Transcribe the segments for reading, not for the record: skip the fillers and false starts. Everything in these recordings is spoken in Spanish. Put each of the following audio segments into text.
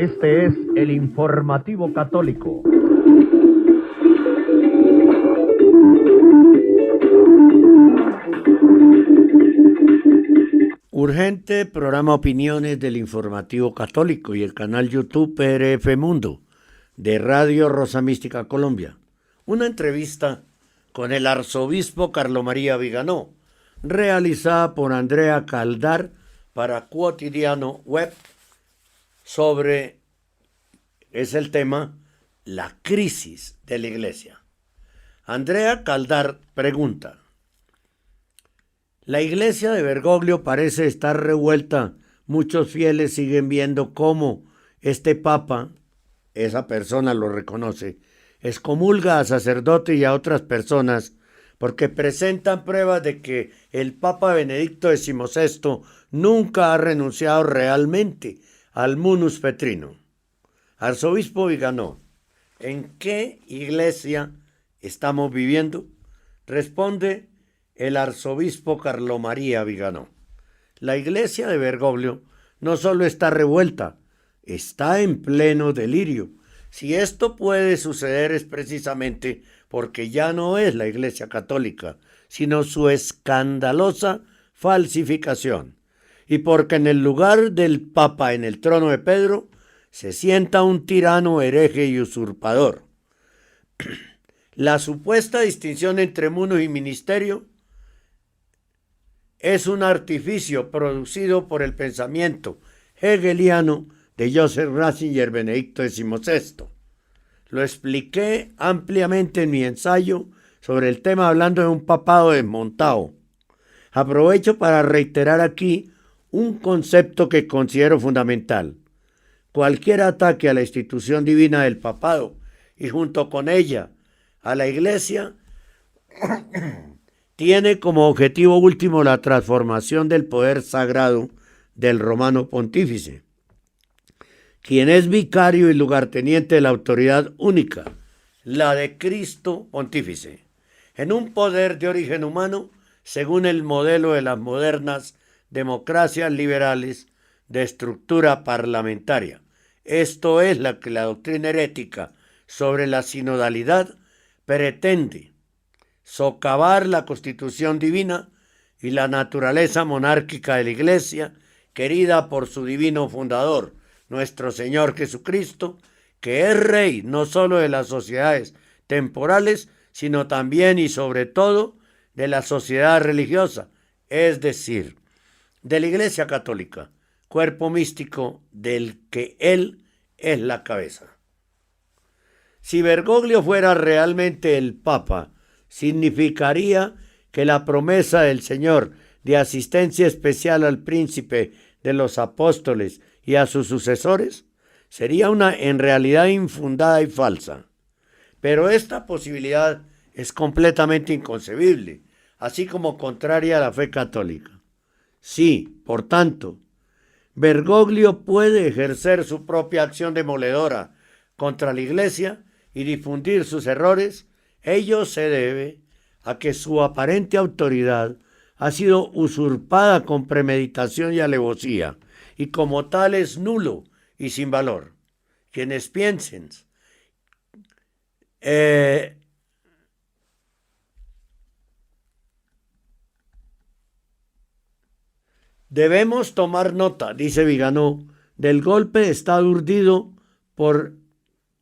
Este es el informativo católico. Urgente programa Opiniones del Informativo Católico y el canal YouTube PRF Mundo de Radio Rosa Mística Colombia. Una entrevista con el arzobispo Carlo María Viganò, realizada por Andrea Caldar para Quotidiano Web es el tema, la crisis de la Iglesia. Andrea Caldar pregunta: la Iglesia de Bergoglio parece estar revuelta. Muchos fieles siguen viendo cómo este Papa, esa persona lo reconoce, excomulga a sacerdotes y a otras personas porque presentan pruebas de que el Papa Benedicto XVI nunca ha renunciado realmente al munus petrino. Arzobispo Viganò, ¿en qué iglesia estamos viviendo? Responde el arzobispo Carlo María Viganò: la iglesia de Bergoglio no solo está revuelta, está en pleno delirio. Si esto puede suceder es precisamente porque ya no es la Iglesia Católica, sino su escandalosa falsificación, y porque en el lugar del Papa en el trono de Pedro se sienta un tirano hereje y usurpador. La supuesta distinción entre munus y ministerio es un artificio producido por el pensamiento hegeliano de Joseph Ratzinger Benedicto XVI. Lo expliqué ampliamente en mi ensayo sobre el tema hablando de un papado desmontado. Aprovecho para reiterar aquí un concepto que considero fundamental. Cualquier ataque a la institución divina del papado y junto con ella a la Iglesia tiene como objetivo último la transformación del poder sagrado del romano pontífice, quien es vicario y lugarteniente de la autoridad única, la de Cristo pontífice, en un poder de origen humano según el modelo de las modernas democracias liberales de estructura parlamentaria. Esto es lo que la doctrina herética sobre la sinodalidad pretende: socavar la constitución divina y la naturaleza monárquica de la Iglesia, querida por su divino fundador, nuestro Señor Jesucristo, que es Rey no solo de las sociedades temporales, sino también y sobre todo de la sociedad religiosa, es decir, de la Iglesia Católica, cuerpo místico del que Él es la cabeza. Si Bergoglio fuera realmente el Papa, significaría que la promesa del Señor de asistencia especial al príncipe de los apóstoles y a sus sucesores sería en realidad infundada y falsa. Pero esta posibilidad es completamente inconcebible, así como contraria a la fe católica. Sí, por tanto, Bergoglio puede ejercer su propia acción demoledora contra la Iglesia y difundir sus errores. Ello se debe a que su aparente autoridad ha sido usurpada con premeditación y alevosía, y como tal es nulo y sin valor. Quienes piensen debemos tomar nota, dice Viganò, del golpe de estado urdido por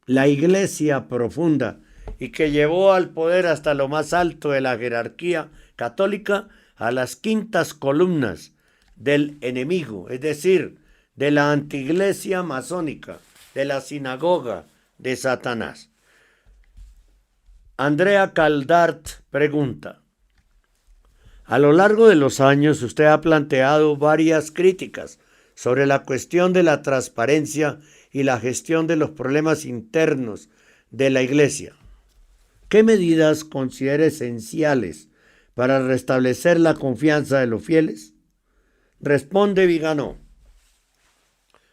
la Iglesia profunda y que llevó al poder hasta lo más alto de la jerarquía católica, a las quintas columnas del enemigo, es decir, de la antiiglesia masónica, de la sinagoga de Satanás. Andrea Caldart pregunta: a lo largo de los años usted ha planteado varias críticas sobre la cuestión de la transparencia y la gestión de los problemas internos de la Iglesia. ¿Qué medidas considera esenciales para restablecer la confianza de los fieles? Responde Viganò: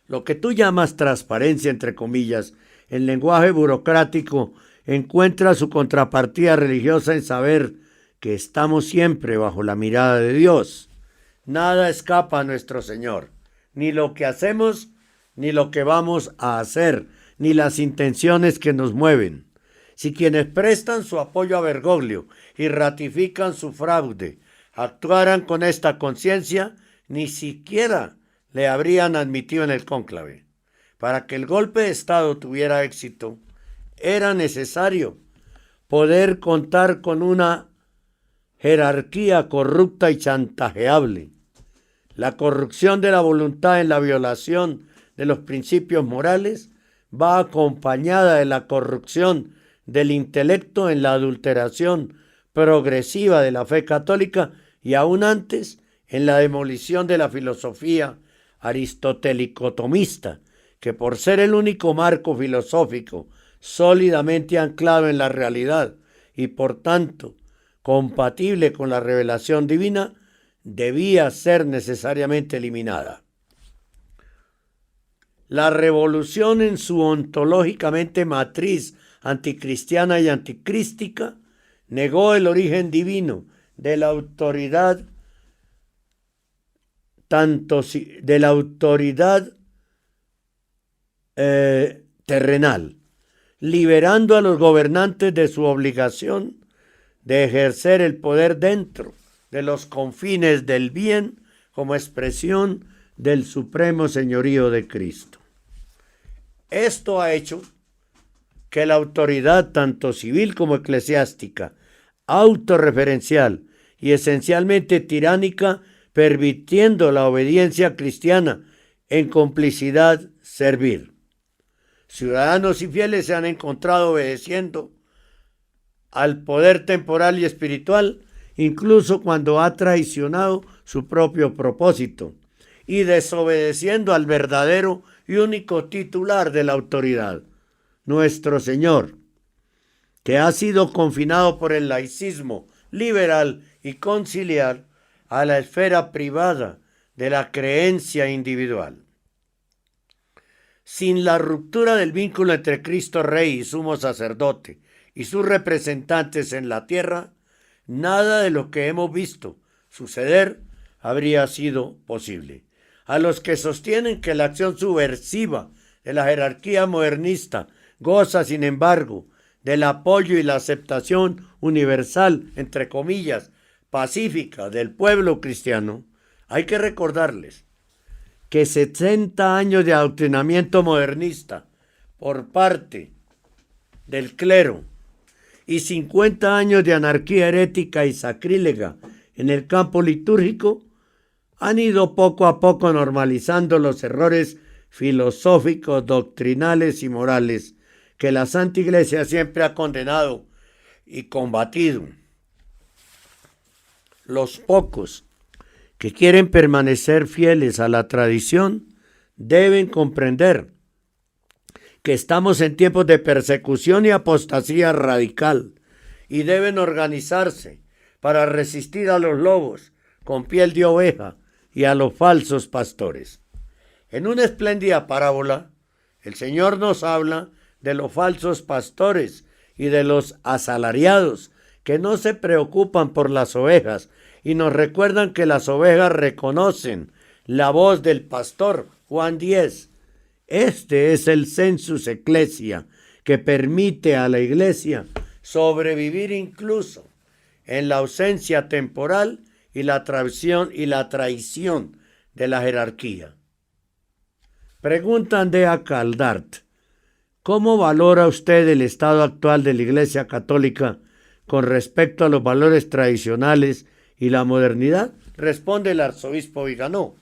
lo que tú llamas transparencia, entre comillas, en lenguaje burocrático, encuentra su contrapartida religiosa en saber que estamos siempre bajo la mirada de Dios. Nada escapa a nuestro Señor, ni lo que hacemos, ni lo que vamos a hacer, ni las intenciones que nos mueven. Si quienes prestan su apoyo a Bergoglio y ratifican su fraude actuaran con esta conciencia, ni siquiera le habrían admitido en el cónclave. Para que el golpe de Estado tuviera éxito, era necesario poder contar con una jerarquía corrupta y chantajeable. La corrupción de la voluntad en la violación de los principios morales va acompañada de la corrupción del intelecto en la adulteración progresiva de la fe católica y aún antes en la demolición de la filosofía aristotelico-tomista, que por ser el único marco filosófico sólidamente anclado en la realidad y por tanto compatible con la revelación divina, debía ser necesariamente eliminada. La revolución en su ontológicamente matriz anticristiana y anticrística negó el origen divino de la autoridad terrenal, liberando a los gobernantes de su obligación de ejercer el poder dentro de los confines del bien como expresión del supremo señorío de Cristo. Esto ha hecho que la autoridad tanto civil como eclesiástica, autorreferencial y esencialmente tiránica, permitiendo la obediencia cristiana en complicidad servir. Ciudadanos y fieles se han encontrado obedeciendo al poder temporal y espiritual, incluso cuando ha traicionado su propio propósito, y desobedeciendo al verdadero y único titular de la autoridad, nuestro Señor, que ha sido confinado por el laicismo liberal y conciliar a la esfera privada de la creencia individual. Sin la ruptura del vínculo entre Cristo Rey y sumo sacerdote y sus representantes en la tierra, nada de lo que hemos visto suceder habría sido posible. A los que sostienen que la acción subversiva de la jerarquía modernista goza, sin embargo, del apoyo y la aceptación universal, entre comillas, pacífica del pueblo cristiano, hay que recordarles que 60 años de adoctrinamiento modernista por parte del clero y 50 años de anarquía herética y sacrílega en el campo litúrgico han ido poco a poco normalizando los errores filosóficos, doctrinales y morales que la Santa Iglesia siempre ha condenado y combatido. Los pocos que quieren permanecer fieles a la tradición deben comprender que estamos en tiempos de persecución y apostasía radical y deben organizarse para resistir a los lobos con piel de oveja y a los falsos pastores. En una espléndida parábola, el Señor nos habla de los falsos pastores y de los asalariados que no se preocupan por las ovejas y nos recuerdan que las ovejas reconocen la voz del pastor. Juan 10. Este es el sensus ecclesia que permite a la iglesia sobrevivir incluso en la ausencia temporal y la traición de la jerarquía. Preguntan de Caldart: ¿cómo valora usted el estado actual de la Iglesia Católica con respecto a los valores tradicionales y la modernidad? Responde el arzobispo Viganó: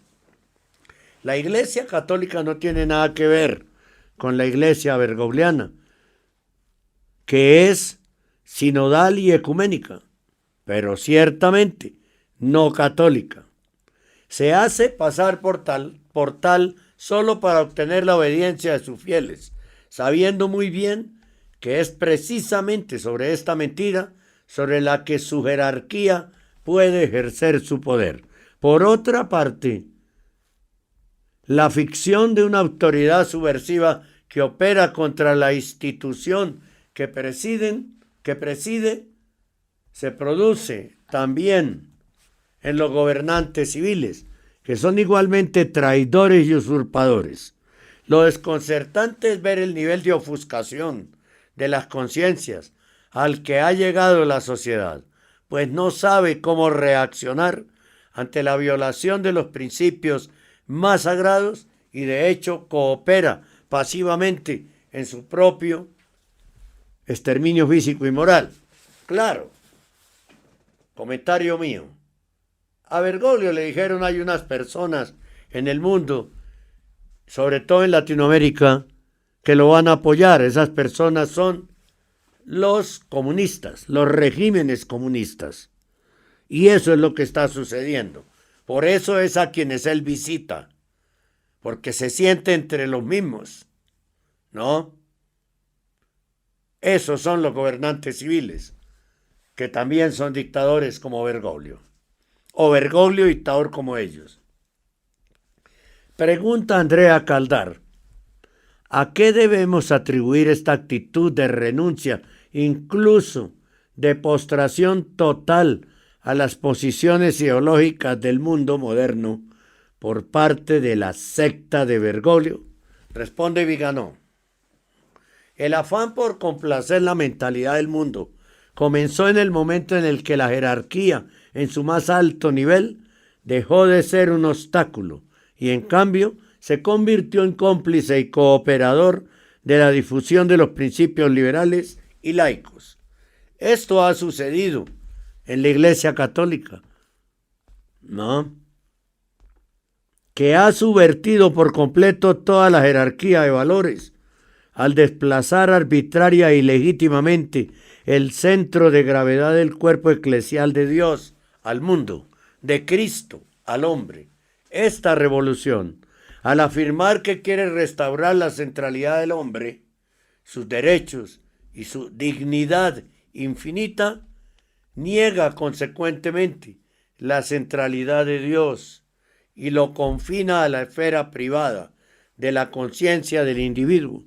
la Iglesia Católica no tiene nada que ver con la Iglesia bergogliana, que es sinodal y ecuménica, pero ciertamente no católica. Se hace pasar por tal solo para obtener la obediencia de sus fieles, sabiendo muy bien que es precisamente sobre esta mentira sobre la que su jerarquía puede ejercer su poder. Por otra parte, la ficción de una autoridad subversiva que opera contra la institución que preside se produce también en los gobernantes civiles, que son igualmente traidores y usurpadores. Lo desconcertante es ver el nivel de ofuscación de las conciencias al que ha llegado la sociedad, pues no sabe cómo reaccionar ante la violación de los principios más sagrados y de hecho coopera pasivamente en su propio exterminio físico y moral. Claro, comentario mío. A Bergoglio le dijeron hay unas personas en el mundo, sobre todo en Latinoamérica, que lo van a apoyar. Esas personas son los comunistas, los regímenes comunistas. Y eso es lo que está sucediendo. Por eso es a quienes él visita, porque se siente entre los mismos, ¿no? Esos son los gobernantes civiles, que también son dictadores como Bergoglio, o Bergoglio dictador como ellos. Pregunta Andrea Caldar, ¿a qué debemos atribuir esta actitud de renuncia, incluso de postración total a las posiciones ideológicas del mundo moderno por parte de la secta de Bergoglio? Responde Viganó. El afán por complacer la mentalidad del mundo comenzó en el momento en el que la jerarquía en su más alto nivel dejó de ser un obstáculo y en cambio se convirtió en cómplice y cooperador de la difusión de los principios liberales y laicos. Esto ha sucedido en la Iglesia Católica, ¿no? Que ha subvertido por completo toda la jerarquía de valores al desplazar arbitraria y legítimamente el centro de gravedad del cuerpo eclesial de Dios al mundo, de Cristo al hombre. Esta revolución, al afirmar que quiere restaurar la centralidad del hombre, sus derechos y su dignidad infinita, niega consecuentemente la centralidad de Dios y lo confina a la esfera privada de la conciencia del individuo,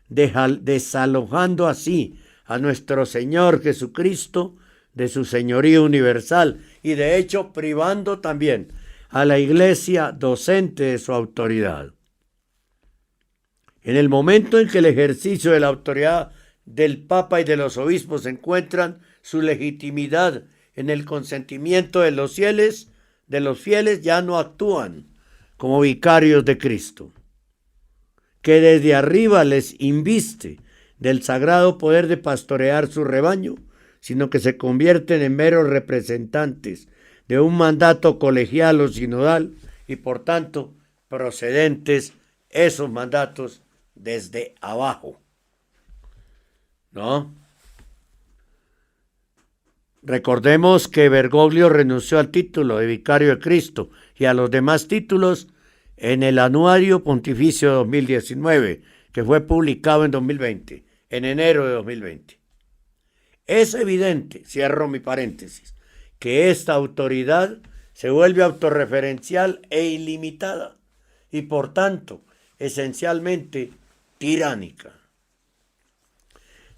desalojando así a nuestro Señor Jesucristo de su señorío universal y de hecho privando también a la Iglesia docente de su autoridad. En el momento en que el ejercicio de la autoridad del Papa y de los obispos encuentran su legitimidad en el consentimiento de los fieles ya no actúan como vicarios de Cristo, que desde arriba les inviste del sagrado poder de pastorear su rebaño, sino que se convierten en meros representantes de un mandato colegial o sinodal y por tanto procedentes esos mandatos desde abajo, ¿no? Recordemos que Bergoglio renunció al título de vicario de Cristo y a los demás títulos en el Anuario Pontificio 2019, que fue publicado en 2020, en enero de 2020. Es evidente, cierro mi paréntesis, que esta autoridad se vuelve autorreferencial e ilimitada y por tanto esencialmente tiránica.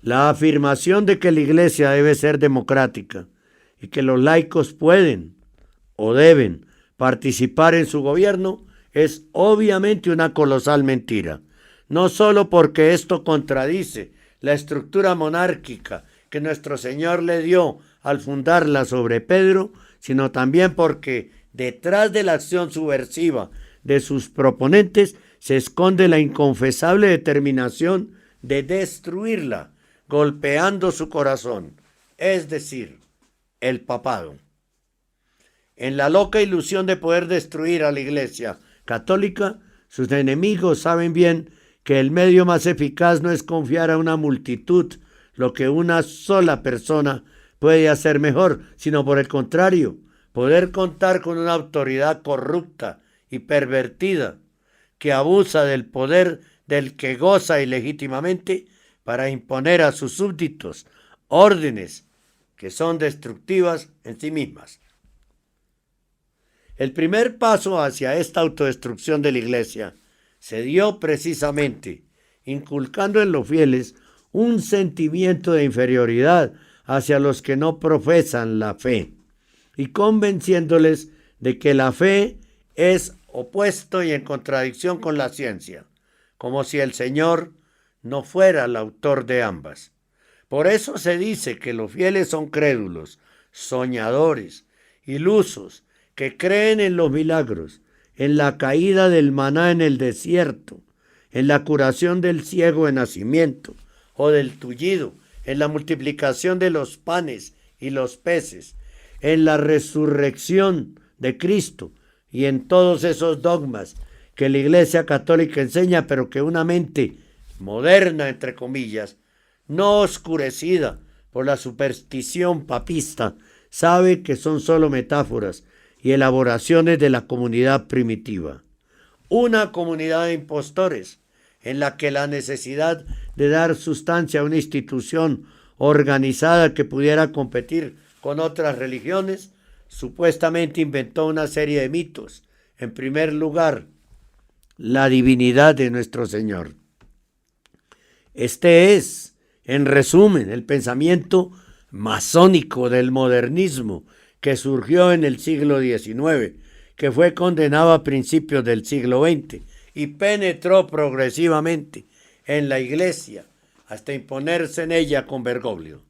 La afirmación de que la Iglesia debe ser democrática y que los laicos pueden o deben participar en su gobierno es obviamente una colosal mentira, no solo porque esto contradice la estructura monárquica que nuestro Señor le dio al fundarla sobre Pedro, sino también porque detrás de la acción subversiva de sus proponentes se esconde la inconfesable determinación de destruirla, golpeando su corazón, es decir, el papado. En la loca ilusión de poder destruir a la Iglesia Católica, sus enemigos saben bien que el medio más eficaz no es confiar a una multitud lo que una sola persona puede hacer mejor, sino por el contrario, poder contar con una autoridad corrupta y pervertida que abusa del poder del que goza ilegítimamente para imponer a sus súbditos órdenes que son destructivas en sí mismas. El primer paso hacia esta autodestrucción de la Iglesia se dio precisamente inculcando en los fieles un sentimiento de inferioridad hacia los que no profesan la fe y convenciéndoles de que la fe es opuesto y en contradicción con la ciencia, como si el Señor no fuera el autor de ambas. Por eso se dice que los fieles son crédulos, soñadores, ilusos, que creen en los milagros, en la caída del maná en el desierto, en la curación del ciego de nacimiento o del tullido, en la multiplicación de los panes y los peces, en la resurrección de Cristo y en todos esos dogmas que la Iglesia Católica enseña, pero que una mente moderna, entre comillas, no oscurecida por la superstición papista, sabe que son solo metáforas y elaboraciones de la comunidad primitiva. Una comunidad de impostores en la que la necesidad de dar sustancia a una institución organizada que pudiera competir con otras religiones, supuestamente inventó una serie de mitos. En primer lugar, la divinidad de nuestro Señor. Este es, en resumen, el pensamiento masónico del modernismo que surgió en el siglo XIX, que fue condenado a principios del siglo XX y penetró progresivamente en la Iglesia hasta imponerse en ella con Bergoglio.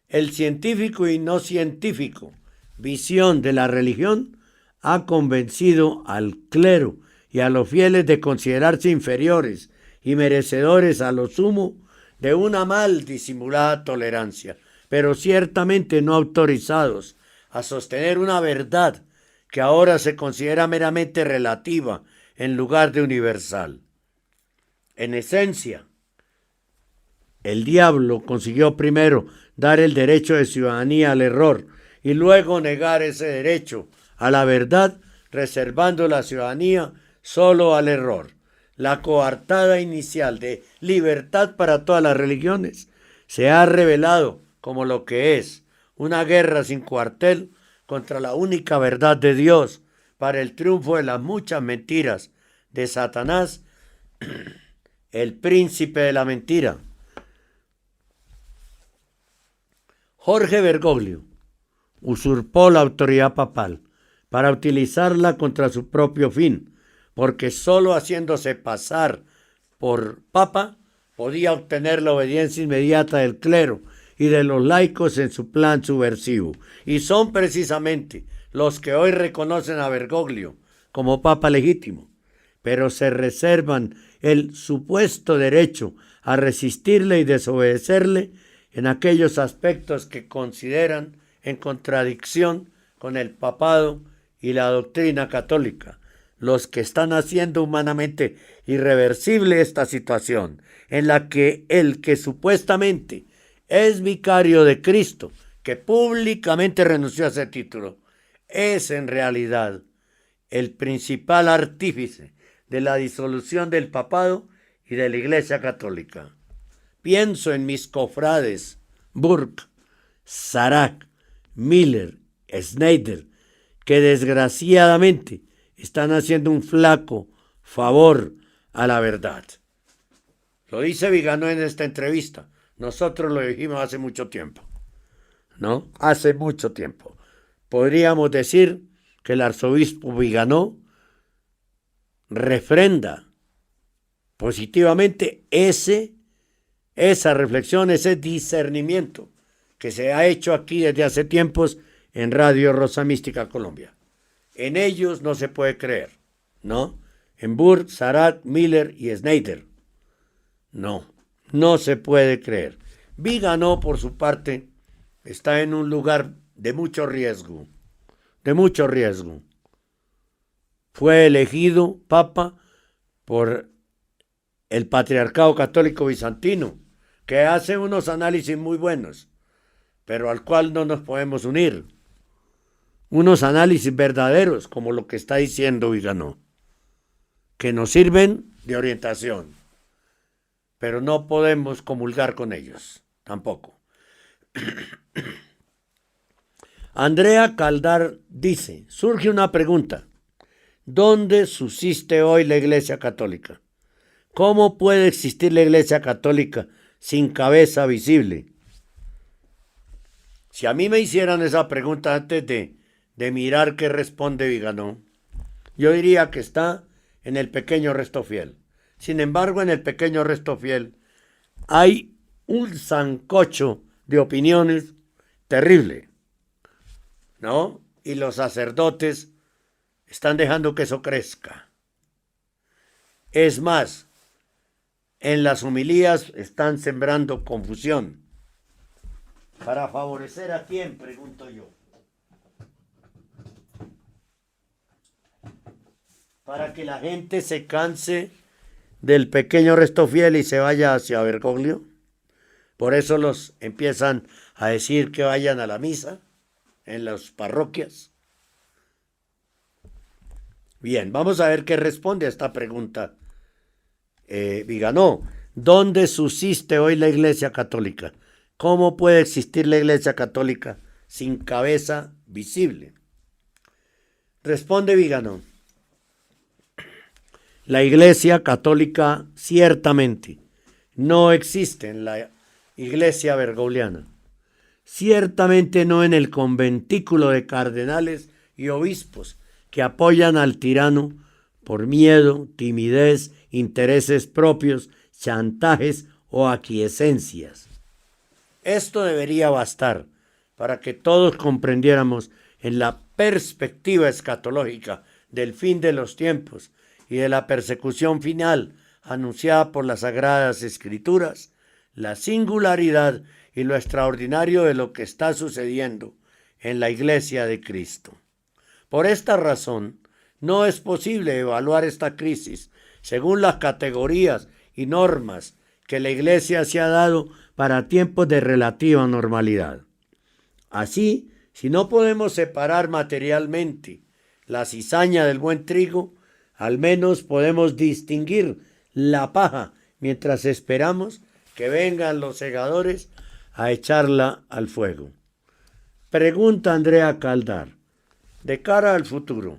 El científico y no científico visión de la religión ha convencido al clero y a los fieles de considerarse inferiores y merecedores a lo sumo de una mal disimulada tolerancia, pero ciertamente no autorizados a sostener una verdad que ahora se considera meramente relativa en lugar de universal. En esencia, el diablo consiguió primero dar el derecho de ciudadanía al error y luego negar ese derecho a la verdad, reservando la ciudadanía solo al error. La coartada inicial de libertad para todas las religiones se ha revelado como lo que es, una guerra sin cuartel contra la única verdad de Dios para el triunfo de las muchas mentiras de Satanás, el príncipe de la mentira. Jorge Bergoglio usurpó la autoridad papal para utilizarla contra su propio fin, porque sólo haciéndose pasar por papa podía obtener la obediencia inmediata del clero y de los laicos en su plan subversivo. Y son precisamente los que hoy reconocen a Bergoglio como papa legítimo, pero se reservan el supuesto derecho a resistirle y desobedecerle en aquellos aspectos que consideran en contradicción con el papado y la doctrina católica, los que están haciendo humanamente irreversible esta situación, en la que el que supuestamente es vicario de Cristo, que públicamente renunció a ese título, es en realidad el principal artífice de la disolución del papado y de la Iglesia Católica. Pienso en mis cofrades Burke, Sarac, Miller, Schneider, que desgraciadamente están haciendo un flaco favor a la verdad. Lo dice Viganó en esta entrevista. Nosotros lo dijimos hace mucho tiempo, ¿no? Hace mucho tiempo. Podríamos decir que el arzobispo Viganó refrenda positivamente esa reflexión, ese discernimiento que se ha hecho aquí desde hace tiempos en Radio Rosa Mística Colombia. En ellos no se puede creer, ¿no? En Burke, Sarac, Miller y Schneider. No se puede creer. Viganó, por su parte, está en un lugar de mucho riesgo, Fue elegido papa por el Patriarcado Católico Bizantino, que hace unos análisis muy buenos, pero al cual no nos podemos unir. Unos análisis verdaderos, como lo que está diciendo Viganó, que nos sirven de orientación, pero no podemos comulgar con ellos, tampoco. Andrea Caldar dice, surge una pregunta, ¿dónde subsiste hoy la Iglesia Católica? ¿Cómo puede existir la Iglesia Católica sin cabeza visible? Si a mí me hicieran esa pregunta antes de mirar qué responde Viganó, yo diría que está en el pequeño resto fiel. Sin embargo, en el pequeño Resto Fiel hay un sancocho de opiniones terrible, ¿no? Y los sacerdotes están dejando que eso crezca. Es más, en las homilías están sembrando confusión. ¿Para favorecer a quién? Pregunto yo. Para que la gente se canse del pequeño Resto Fiel y se vaya hacia Bergoglio. Por eso los empiezan a decir que vayan a la misa en las parroquias. Bien, vamos a ver qué responde a esta pregunta Viganó. ¿Dónde subsiste hoy la Iglesia Católica? ¿Cómo puede existir la Iglesia Católica sin cabeza visible? Responde Viganó. La Iglesia Católica ciertamente no existe en la Iglesia bergogliana. Ciertamente no en el conventículo de cardenales y obispos que apoyan al tirano por miedo, timidez, intereses propios, chantajes o aquiescencias. Esto debería bastar para que todos comprendiéramos en la perspectiva escatológica del fin de los tiempos y de la persecución final anunciada por las Sagradas Escrituras, la singularidad y lo extraordinario de lo que está sucediendo en la Iglesia de Cristo. Por esta razón, no es posible evaluar esta crisis según las categorías y normas que la Iglesia se ha dado para tiempos de relativa normalidad. Así, si no podemos separar materialmente la cizaña del buen trigo, al menos podemos distinguir la paja mientras esperamos que vengan los segadores a echarla al fuego. Pregunta Andrea Caldar, de cara al futuro,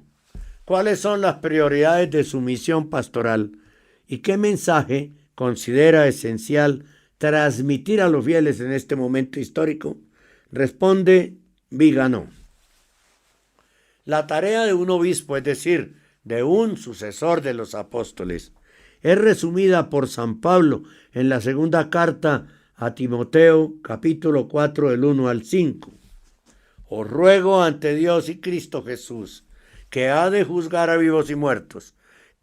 ¿cuáles son las prioridades de su misión pastoral y qué mensaje considera esencial transmitir a los fieles en este momento histórico? Responde Viganó. La tarea de un obispo, es decir, de un sucesor de los apóstoles, es resumida por San Pablo en la segunda carta a Timoteo, capítulo 4, del 1 al 5. Os ruego ante Dios y Cristo Jesús, que ha de juzgar a vivos y muertos,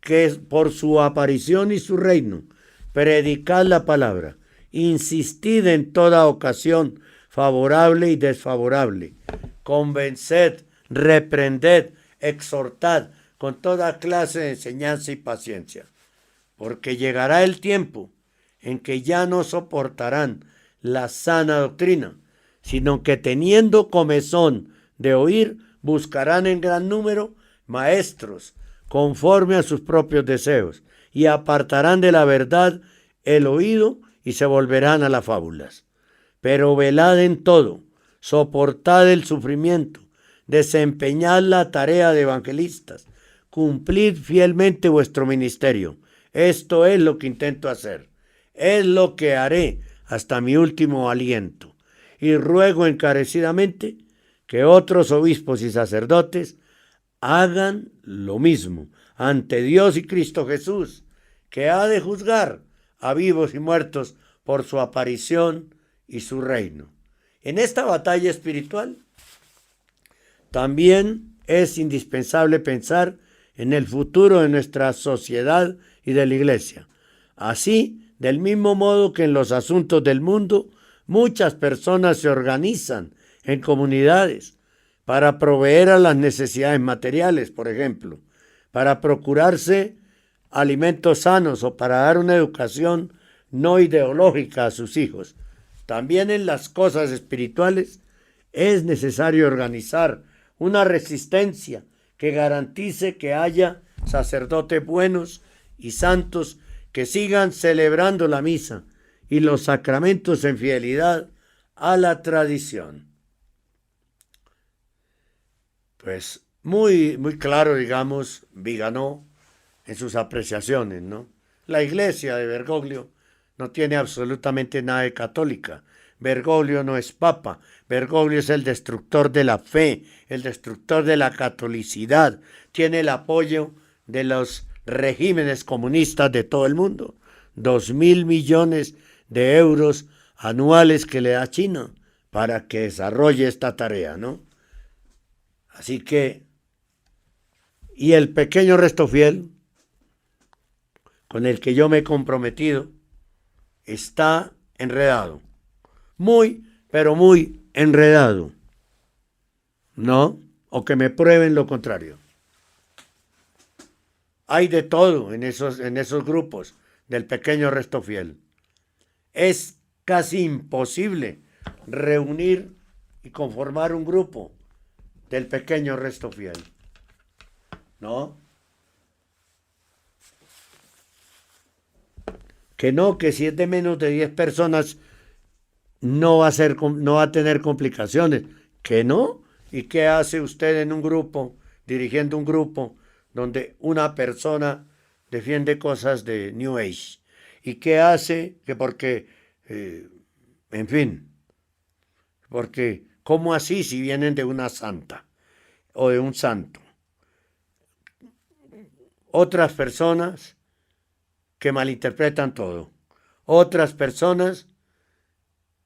que por su aparición y su reino, predicad la palabra, insistid en toda ocasión, favorable y desfavorable, convenced, reprended, exhortad con toda clase de enseñanza y paciencia, porque llegará el tiempo en que ya no soportarán la sana doctrina, sino que teniendo comezón de oír, buscarán en gran número maestros conforme a sus propios deseos, y apartarán de la verdad el oído y se volverán a las fábulas. Pero velad en todo, soportad el sufrimiento, desempeñad la tarea de evangelistas, cumplid fielmente vuestro ministerio. Esto es lo que intento hacer, es lo que haré hasta mi último aliento, y ruego encarecidamente que otros obispos y sacerdotes hagan lo mismo ante Dios y Cristo Jesús, que ha de juzgar a vivos y muertos por su aparición y su reino. En esta batalla espiritual también es indispensable pensar en el futuro de nuestra sociedad y de la Iglesia. Así, del mismo modo que en los asuntos del mundo, muchas personas se organizan en comunidades para proveer a las necesidades materiales, por ejemplo, para procurarse alimentos sanos o para dar una educación no ideológica a sus hijos. También en las cosas espirituales es necesario organizar una resistencia que garantice que haya sacerdotes buenos y santos que sigan celebrando la misa y los sacramentos en fidelidad a la tradición. Pues muy claro, digamos, Viganó en sus apreciaciones, ¿no? La iglesia de Bergoglio no tiene absolutamente nada de católica. Bergoglio no es papa. Bergoglio es el destructor de la fe, el destructor de la catolicidad. Tiene el apoyo de los regímenes comunistas de todo el mundo. 2.000 millones de euros anuales que le da China para que desarrolle esta tarea, ¿no? Así que, y el pequeño Restofiel, con el que yo me he comprometido, está enredado. Muy, pero muy enredado. ¿No? O que me prueben lo contrario. Hay de todo en esos grupos del pequeño Restofiel. Es casi imposible reunir y conformar un grupo del pequeño Restofiel. ¿No? Que si es de menos de 10 personas no va a tener complicaciones. Que no. ¿Y qué hace usted en un grupo, dirigiendo un grupo donde una persona defiende cosas de New Age? ¿Y qué hace? Que porque, en fin, porque ¿cómo así si vienen de una santa o de un santo? Otras personas que malinterpretan todo. Otras personas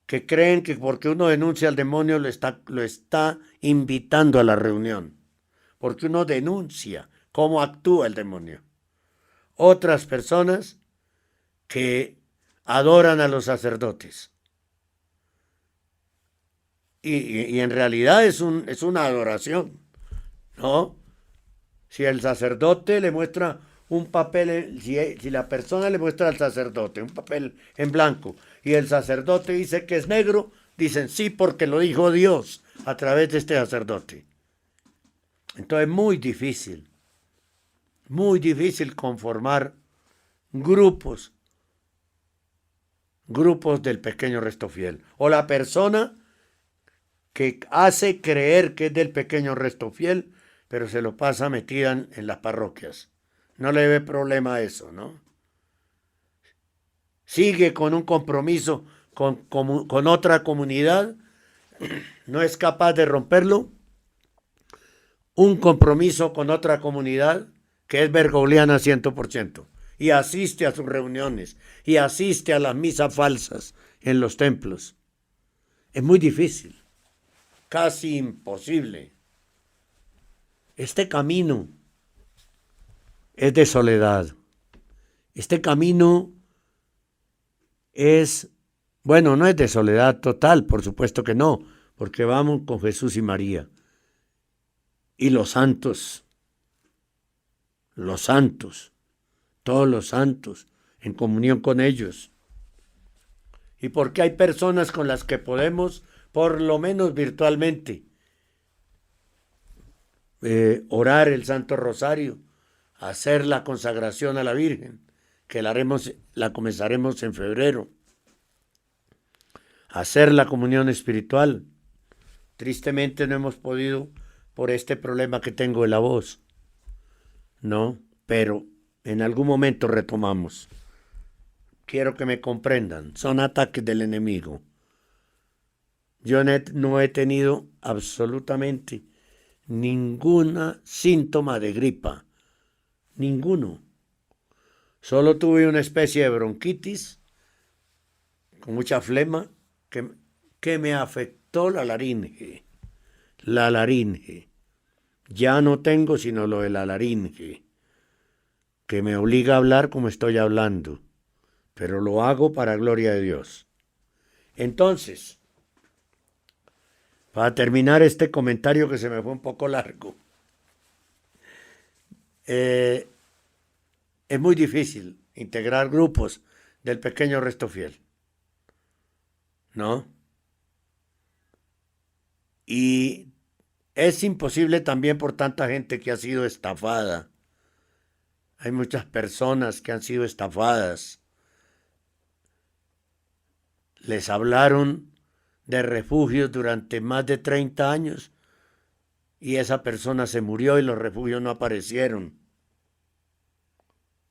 que creen que porque uno denuncia al demonio lo está invitando a la reunión. Porque uno denuncia cómo actúa el demonio. Otras personas que adoran a los sacerdotes. Y en realidad es una adoración, ¿no? Si el sacerdote le muestra un papel, si la persona le muestra al sacerdote un papel en blanco y el sacerdote dice que es negro, dicen sí porque lo dijo Dios a través de este sacerdote. Entonces es muy difícil conformar grupos del pequeño Restofiel. O la persona que hace creer que es del pequeño Restofiel, pero se lo pasa metida en las parroquias. No le ve problema a eso, ¿no? Sigue con un compromiso con otra comunidad, no es capaz de romperlo. Un compromiso con otra comunidad que es bergogliana 100%. Y asiste a sus reuniones, y asiste a las misas falsas en los templos. Es muy difícil, casi imposible. Este camino es de soledad. Este camino es, bueno, no es de soledad total, por supuesto que no, porque vamos con Jesús y María. Y los santos, todos los santos, en comunión con ellos. Y porque hay personas con las que podemos, por lo menos virtualmente, orar el Santo Rosario, hacer la consagración a la Virgen, que la comenzaremos en febrero, hacer la comunión espiritual. Tristemente no hemos podido por este problema que tengo de la voz, ¿no? Pero en algún momento retomamos. Quiero que me comprendan, son ataques del enemigo. Yo no he tenido absolutamente ningún síntoma de gripa, ninguno. Solo tuve una especie de bronquitis con mucha flema que me afectó la laringe. La laringe. Ya no tengo sino lo de la laringe, que me obliga a hablar como estoy hablando, pero lo hago para gloria de Dios. Entonces, para terminar este comentario que se me fue un poco largo, es muy difícil integrar grupos del pequeño Restofiel, ¿no? Y es imposible también por tanta gente que ha sido estafada. Hay muchas personas que han sido estafadas. Les hablaron de refugios durante más de 30 años y esa persona se murió y los refugios no aparecieron.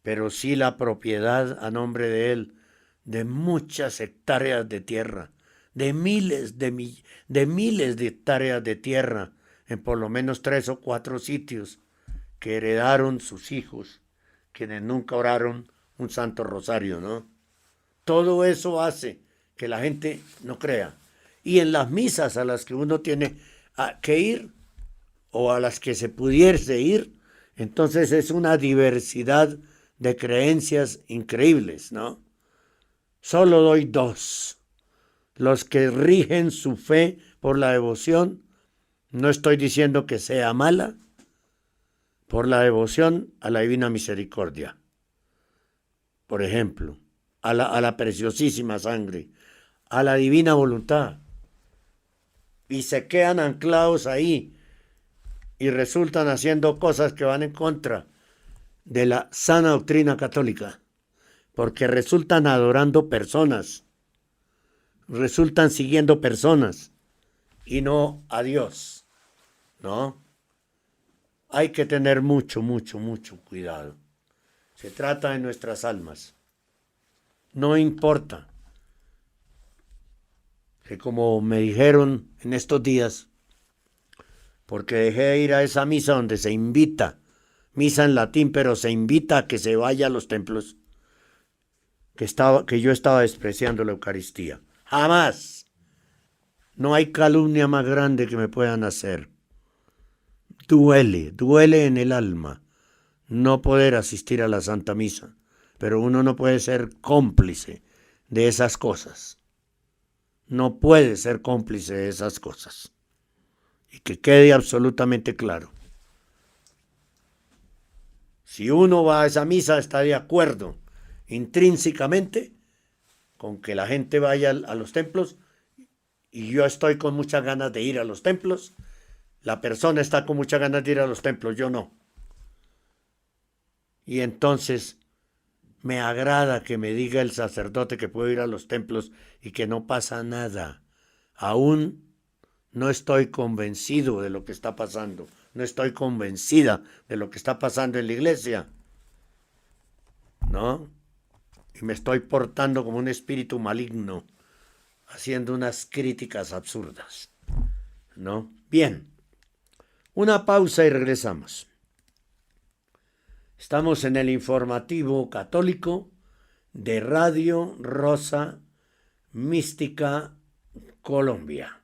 Pero sí la propiedad a nombre de él de muchas hectáreas de tierra, de miles de hectáreas de tierra en por lo menos 3 o 4 sitios que heredaron sus hijos, quienes nunca oraron un santo rosario, ¿no? Todo eso hace que la gente no crea. Y en las misas a las que uno tiene que ir, o a las que se pudiese ir, entonces es una diversidad de creencias increíbles, ¿no? Solo doy dos. Los que rigen su fe por la devoción, no estoy diciendo que sea mala, por la devoción a la Divina Misericordia. Por ejemplo, a la preciosísima sangre, a la divina voluntad. Y se quedan anclados ahí y resultan haciendo cosas que van en contra de la sana doctrina católica, porque resultan adorando personas, resultan siguiendo personas y no a Dios, ¿no? Hay que tener mucho, mucho, mucho cuidado. Se trata de nuestras almas. No importa que, como me dijeron en estos días, porque dejé de ir a esa misa donde se invita, misa en latín, pero se invita a que se vaya a los templos, que yo estaba despreciando la Eucaristía. Jamás. No hay calumnia más grande que me puedan hacer. Duele en el alma no poder asistir a la Santa Misa, pero uno no puede ser cómplice de esas cosas. No puede ser cómplice de esas cosas. Y que quede absolutamente claro. Si uno va a esa misa, está de acuerdo intrínsecamente con que la gente vaya a los templos, y yo estoy con muchas ganas de ir a los templos. La persona está con muchas ganas de ir a los templos, yo no. Y entonces me agrada que me diga el sacerdote que puedo ir a los templos y que no pasa nada. Aún no estoy convencido de lo que está pasando. No estoy convencida de lo que está pasando en la iglesia, ¿no? Y me estoy portando como un espíritu maligno, haciendo unas críticas absurdas, ¿no? Bien, una pausa y regresamos. Estamos en el informativo católico de Radio Rosa Mística Colombia.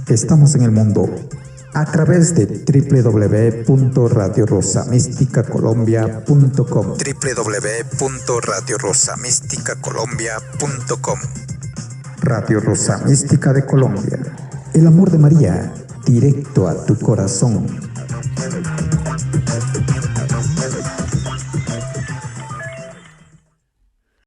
Estamos en el mundo a través de www.radiorosamísticacolombia.com www.radiorosamísticacolombia.com Radio Rosa Mística de Colombia. El amor de María, directo a tu corazón.